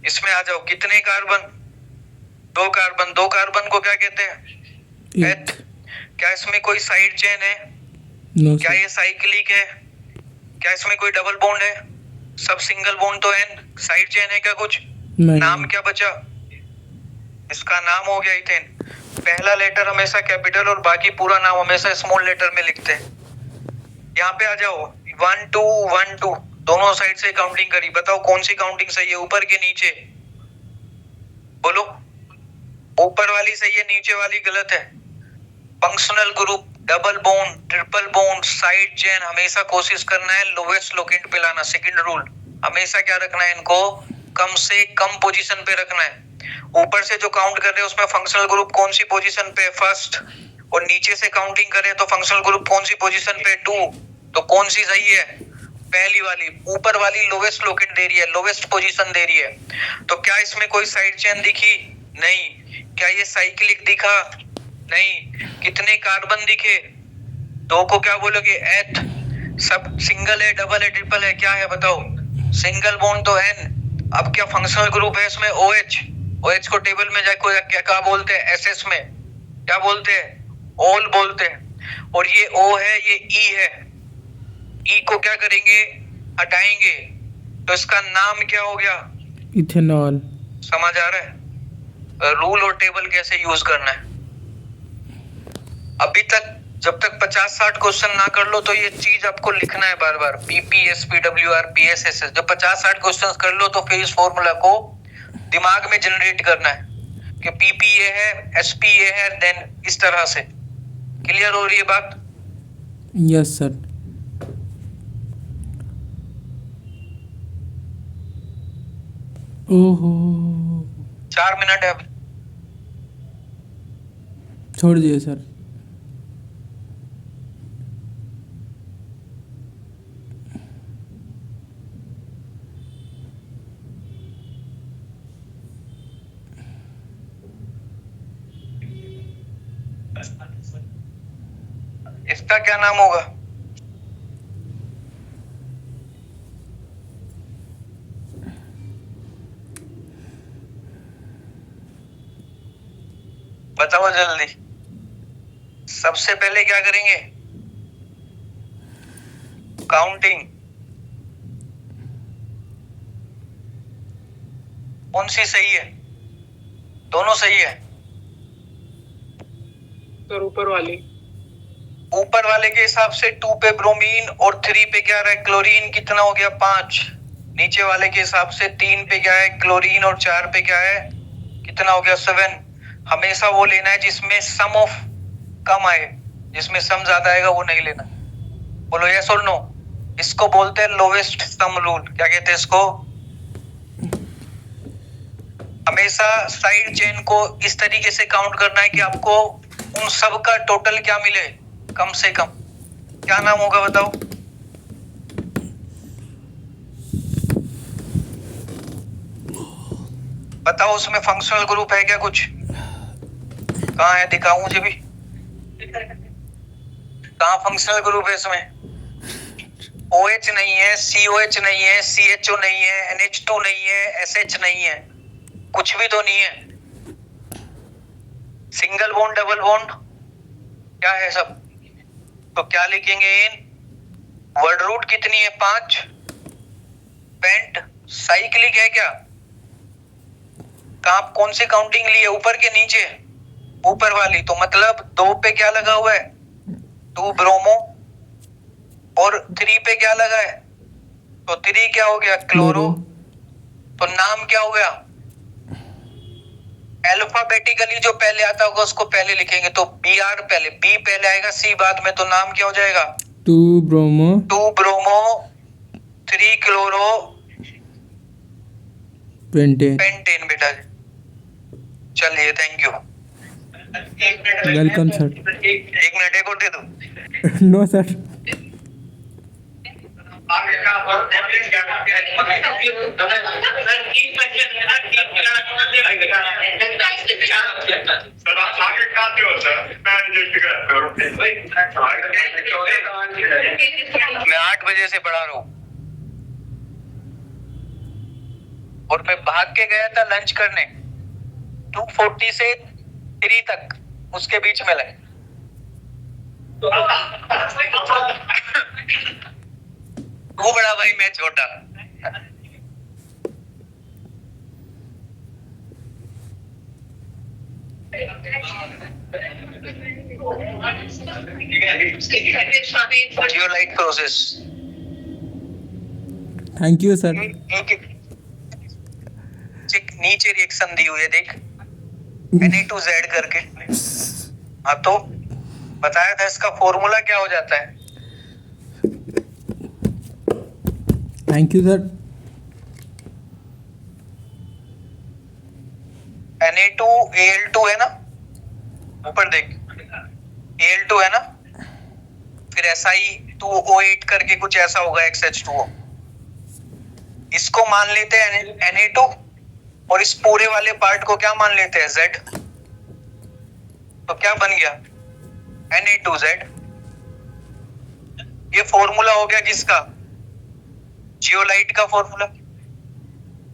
इसमें आ जाओ, कितने कार्बन, दो कार्बन। दो कार्बन को क्या कहते हैं, एथ। क्या इसमें कोई साइड चेन है? क्या ये साइक्लिक है? क्या इसमें कोई डबल बॉन्ड है? सब सिंगल बॉन्ड तो एन। साइड चेन है क्या कुछ? नाम क्या बचा, इसका नाम हो गया इथेन। पहला लेटर हमेशा कैपिटल और बाकी पूरा नाम हमेशा स्मॉल लेटर में लिखते हैं। यहाँ पे आ जाओ, 1 2 1 2 दोनों साइड से काउंटिंग करी, बताओ कौन सी काउंटिंग सही है, ऊपर के नीचे? बोलो, ऊपर वाली सही है, नीचे वाली गलत है। Functional group, double bond, triple bond, side chain हमेशा कोशिश करना है लोवेस्ट लोकेट पे लाना। सेकंड रूल, हमेशा क्या रखना है, इनको कम से कम पोजीशन पे रखना है। ऊपर से जो काउंट कर रहे हैं उसमें फंक्शनल ग्रुप कौन सी पोजीशन पे, फर्स्ट। और नीचे से काउंटिंग करें तो फंक्शनल ग्रुप कौन सी पोजीशन पे, 2। तो कौन सी सही है, पहली वाली। ऊपर वाली लोवेस्ट लोकेट दे रही है, लोवेस्ट पोजीशन दे रही है। तो क्या इसमें कोई साइड चेन दिखी? नहीं। क्या ये साइक्लिक दिखा? नहीं। कितने कार्बन दिखे? 2 को क्या बोलोगे, एथ। सब सिंगल है, डबल है, ट्रिपल है, क्या है बताओ? सिंगल बॉन्ड तो एन। अब क्या फंक्शनल ग्रुप है इसमें, OH। OH को टेबल में जाके क्या बोलते हैं, SS में क्या बोलते हैं, ऑल बोलते हैं। और ये O है, ये E है। E को क्या करेंगे, हटाएंगे, तो इसका नाम क्या हो गया, इथेनॉल। समझ आ रहा है रूल और टेबल कैसे यूज करना है? अभी तक जब तक 50-60 क्वेश्चन ना कर लो तो ये चीज आपको लिखना है बार बार, PP SP WR PS SS। जब 50-60 क्वेश्चन कर लो तो फिर इस फॉर्मूला को दिमाग में जनरेट करना है। कि PP ये है, SP ये है, देन इस तरह से। क्लियर हो रही है बात? Yes sir. ओहो, 4 मिनट है अभी। छोड़ दिए सर। इसका क्या नाम होगा? बताओ जल्दी। सबसे पहले क्या करेंगे? काउंटिंग। कौन सी सही है? दोनों सही है। सर ऊपर वाली। ऊपर वाले के हिसाब से 2 पे ब्रोमीन और 3 पे क्या रहा है? क्लोरीन। कितना हो गया? 5। नीचे वाले के हिसाब से 3 पे क्या है? क्लोरीन और 4 पे क्या है? कितना हो गया? 7। हमेशा वो लेना है जिसमें सम ऑफ कम आए, जिसमें सम ज्यादा आएगा वो नहीं लेना। बोलो यस और नो। इसको बोलते हैं लोवेस्ट सम रूल। क्या कहते हैं इसको? हमेशा साइड चेन को इस तरीके से काउंट करना है कि आपको उन सब का टोटल क्या मिले, कम से कम। क्या नाम होगा बताओ? बताओ उसमें फंक्शनल ग्रुप है क्या कुछ? कहाँ है? दिखाऊं मुझे भी। कहाँ फंक्शनल ग्रुप है इसमें? OH नहीं है, COH नहीं है, CHO नहीं है, NH2 नहीं है, SH नहीं है, कुछ भी तो नहीं है। सिंगल बॉन्ड, डबल बॉन्ड, क्या है सब? तो क्या लिखेंगे? इन वर्ड रूट कितनी है? 5। पेंट साइक्लिक है क्या? कहाँ कौन सी काउंटिंग ली है? ऊपर के नीचे? ऊपर वाली। तो मतलब 2 पे क्या लगा हुआ है? 2 ब्रोमो। और 3 पे क्या लगा है? तो 3 क्या हो गया? क्लोरो। तो नाम क्या हो गया? अल्फाबेटिकली जो पहले आता होगा उसको पहले लिखेंगे। तो BR पहले, B पहले आएगा, C बाद में। तो नाम क्या हो जाएगा? 2 bromo 2 bromo 3 chloro pentane. Pentane. बेटा चलिए, thank you. Welcome sir. 1 minute एक और दे दो। No sir. मैं 8 बजे से पढ़ा रहा हूँ और मैं भाग के गया था लंच करने 2:40 से 3 तक, उसके बीच में लगे। तू बड़ा भाई, मैं छोटा। Zeolite process. Thank you sir. नीचे रिएक्शन दी हुई है देख, Na2Z करके। हाँ तो बताया था इसका फॉर्मूला क्या हो जाता है? Thank you sir. Na2Al2 है ना? ऊपर देख, Al2 है ना? फिर Si2O8 करके कुछ ऐसा होगा, XH2O। इसको मान लेते हैं Na2 और इस पूरे वाले पार्ट को क्या मान लेते हैं? Z। तो क्या बन गया? Na2Z। ये फॉर्मूला हो गया किसका? जियोलाइट का फॉर्मूला।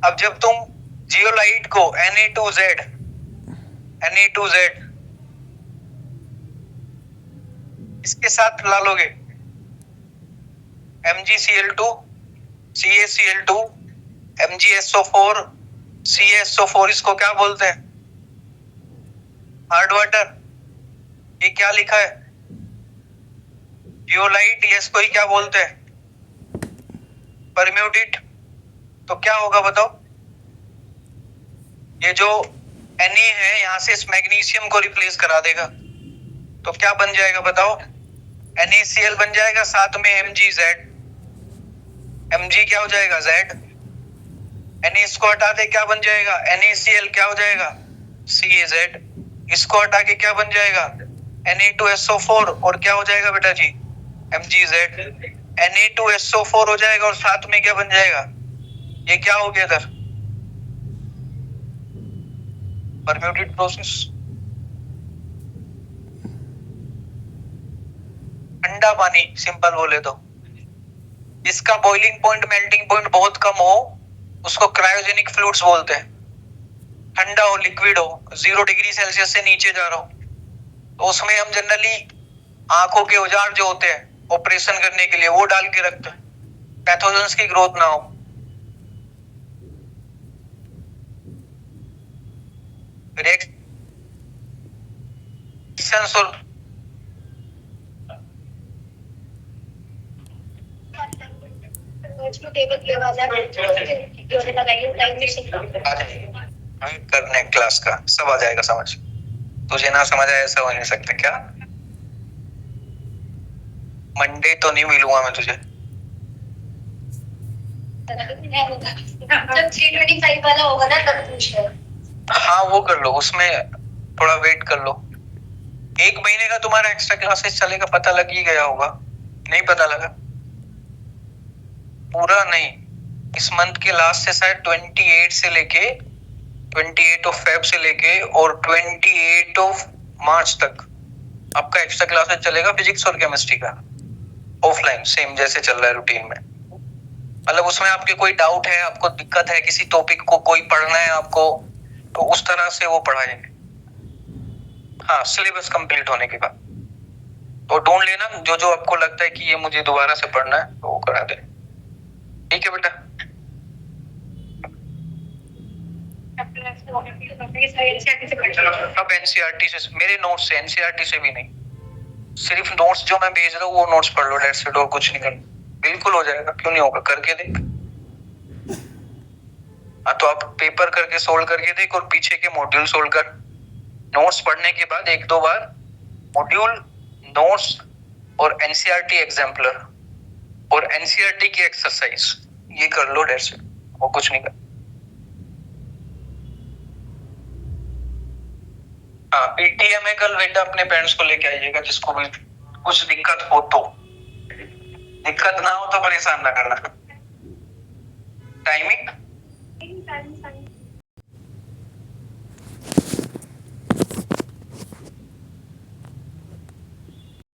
अब जब तुम जियोलाइट को Na2Z इसके साथ ला लोगे, MgCl2 CaCl2 MgSO4 CaSO4, इसको क्या बोलते हैं? Hard water. ये क्या लिखा है? जियोलाइट। ये इसको ही क्या बोलते हैं? परम्यूटेट। तो क्या होगा बताओ? ये जो Na है, यहाँ से इस मैग्नीशियम को रिप्लेस करा देगा, तो क्या बन जाएगा बताओ? NaCl बन जाएगा, साथ में MgZ। Mg क्या हो जाएगा? Z। Na इसको हटा दे, क्या बन जाएगा? NaCl क्या हो जाएगा? CaZ। इसको हटा के क्या बन जाएगा? Na2SO4, और क्या हो जाएगा बेटा जी? MgZ। Na2SO4 हो जाएगा, और साथ में क्या बन जाएगा? ये क्या हो गया इधर? Permuted process. ठंडा पानी, सिंपल बोले तो इसका बॉइलिंग पॉइंट, मेल्टिंग पॉइंट बहुत कम हो, उसको क्रायोजेनिक फ्लूइड्स बोलते हैं। ठंडा हो, लिक्विड हो, 0 डिग्री सेल्सियस से नीचे जा रहा हो, तो उसमें हम जनरली आंखों के औजार जो होते हैं ऑपरेशन करने के लिए, वो डाल के रखते हैं, पैथोजेंस की ग्रोथ ना हो। रिएक्शंस और करने क्लास का सब आ जाएगा समझ। तुझे ना समझ आया ऐसा हो नहीं सकता क्या? मंडे तो नहीं मिलूंगा मैं तुझे। जब 325 वाला होगा ना तब पूछना। हाँ वो कर लो, उसमें थोड़ा वेट कर लो। 1 महीने का तुम्हारा एक्स्ट्रा क्लासेस चलेगा, पता लग ही गया होगा। नहीं पता लगा? पूरा नहीं, इस मंथ के लास्ट से शायद 28 से लेके 28 ऑफ फेब से लेके और 28 ऑफ मार्च तक आपका एक्स्ट्रा क्लासेस चलेगा फिजिक्स और केमिस्ट्री का, ऑफलाइन सेम जैसे चल रहा है रूटीन में। मतलब उसमें आपके कोई डाउट है, आपको दिक्कत है किसी टॉपिक को, कोई पढ़ना है आपको, तो उस तरह से वो पढ़ाएंगे। हाँ, सिलेबस कंप्लीट होने के बाद तो ढूंढ लेना जो जो आपको लगता है कि ये मुझे दोबारा से पढ़ना है, तो वो करा दे। ठीक है बेटा? अब एनसीईआरटी से, मेरे नोट्स से, एनसीईआरटी से भी नहीं, सिर्फ नोट्स जो मैं भेज रहा हूँ वो नोट्स पढ़ लो, डेट्स इट, और कुछ नहीं करना। बिल्कुल हो जाएगा, क्यों नहीं होगा? करके देख। हाँ तो आप पेपर करके सोल्व करके देख, और पीछे के मॉड्यूल सोल्व कर। नोट्स पढ़ने के बाद 1-2 बार मॉड्यूल, नोट्स और एनसीईआरटी एग्जाम्पलर और एनसीईआरटी की एक्सरसाइज ये कर लो, डेट्स इट, और कुछ नहीं कर। हाँ, पीटीएम में कल बेटा अपने पेरेंट्स को लेके आइएगा, जिसको भी कुछ दिक्कत हो तो। दिक्कत ना हो तो परेशान ना करना। टाइमिंग